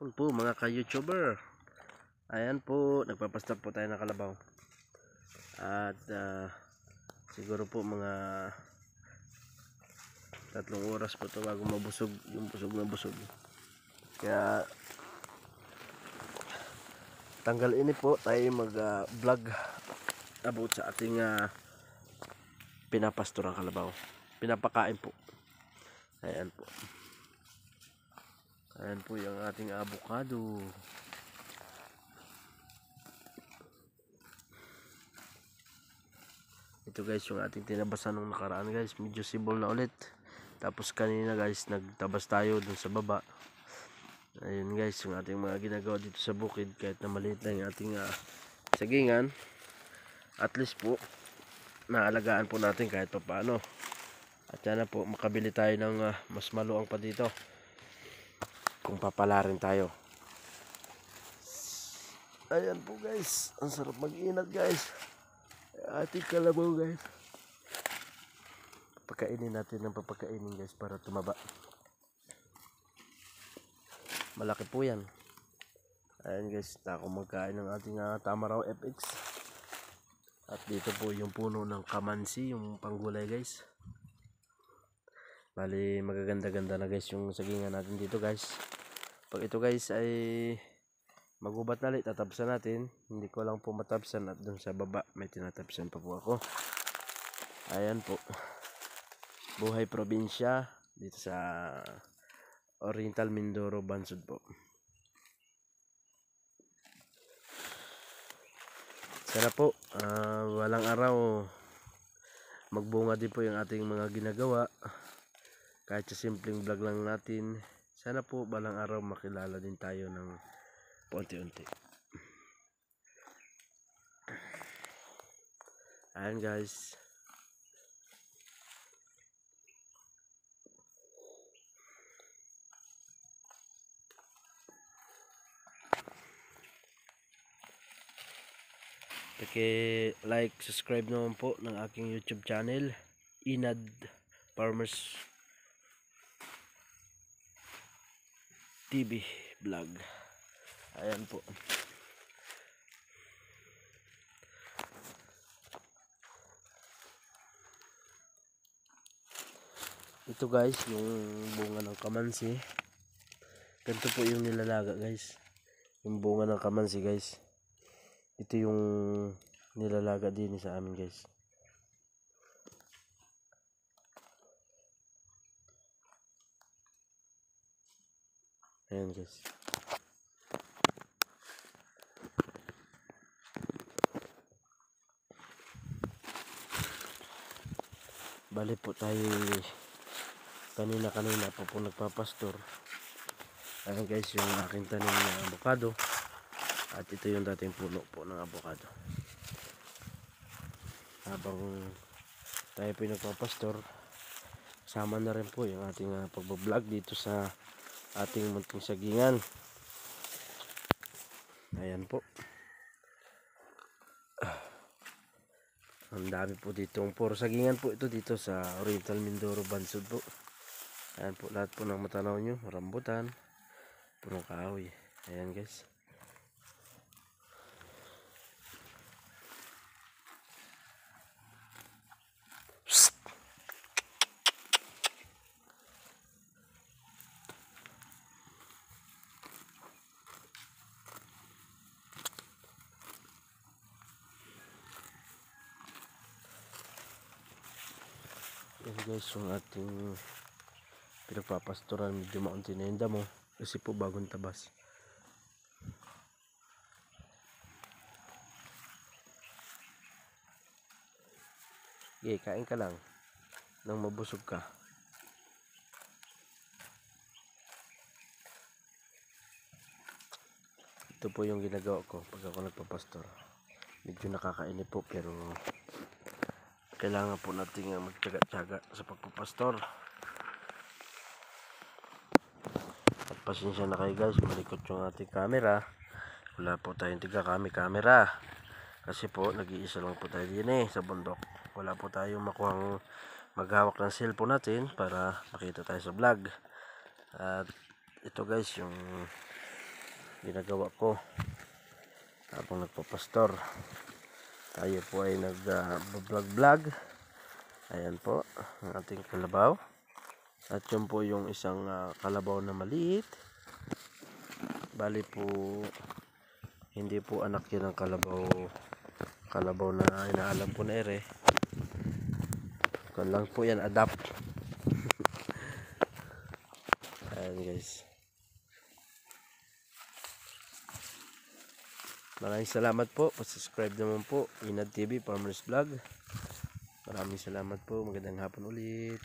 hapon po mga ka-YouTuber. Ayan po, nagpapastop po tayo ng kalabaw. At siguro po mga 3 oras po ito bago mabusog yung busog na busog. Kaya tanggal ini po tayo mag-vlog about sa ating pinapasturang kalabaw. Pinapakain po. Ayan po. Ayan po yung ating avocado. Ito guys yung ating tinabasan nung nakaraan guys. Medyo sibol na ulit. Tapos kanina guys nagtabas tayo dun sa baba. Ayun guys yung ating mga ginagawa dito sa bukid. Kahit na maliit lang yung ating sagingan. At least po naalagaan po natin kahit pa paano. At sana po makabili tayo ng mas maluang pa dito. Kung papalarin tayo. Ayan po guys. Ang sarap mag-inat guys. Ating kalabaw guys. Papakainin natin ng papakainin guys para tumaba. Malaki po yan. Ayan guys. Tako magkain ng ating Tamaraw FX. At dito po yung puno ng kamansi. Yung panggulay guys. Bali magaganda-ganda na guys yung sagingan natin dito guys. Pag ito guys ay magubat na ulit, tatabsan natin. Hindi ko lang po matabsan at dun sa baba may tinatabsan pa po ako. Ayan po. Buhay probinsya dito sa Oriental Mindoro Bansud po. Sana po walang araw magbunga din po yung ating mga ginagawa. Kahit sa simpleng vlog lang natin. Sana po balang araw makilala din tayo ng unti-unti. Ayan guys. Like, subscribe naman po ng aking YouTube channel. Inad Farmers TV Vlog. Ayan po. Ito guys, yung bunga ng kamansi. Ganito po yung nilalaga guys. Yung bunga ng kamansi guys. Ito yung nilalaga din sa amin guys. Ayan guys. Bali po tayo kanina pa po nagpapastor. Ayan guys yung aking tanim na avocado. At ito yung dating puno po ng avocado. Habang tayo po nagpapastor, sama na rin po yung ating pagbablog dito sa ating munting sagingan. Ayan po. Ang dami po dito. Puro sagingan po ito dito sa Oriental Mindoro Bansud po. Ayan po lahat po ng matanaw nyo. Rambutan. Punong kahoy. Ayan guys. Yan guys yung ating pinagpapastoran. Medyo maunti na yung damo kasi po bagong tabas. Okay, kain ka lang nang mabusog ka. Ito po yung ginagawa ko pag ako nagpapastor. Medyo nakakainip po pero kailangan po natin magtiyaga-tiyaga sa pagpapastor. At pasensya na kayo guys, malikot yung ating camera. Wala po tayong tiga-camera. Kasi po nag-iisa lang po tayo din sa bundok. Wala po tayong makuhang maghawak ng cellphone natin para makita tayo sa vlog. At ito guys yung ginagawa ko habang nagpapastor. Tayo po ay nag-vlog. Ayan po ang ating kalabaw. At yun po yung isang kalabaw na maliit. Bali po hindi po anak yan ng kalabaw na inaalam ko na ere. Kung lang po yan adapt. Ayan guys. Maraming salamat po. Pa-subscribe naman po. Inad TV Farmers Vlog. Maraming salamat po. Magandang hapon ulit.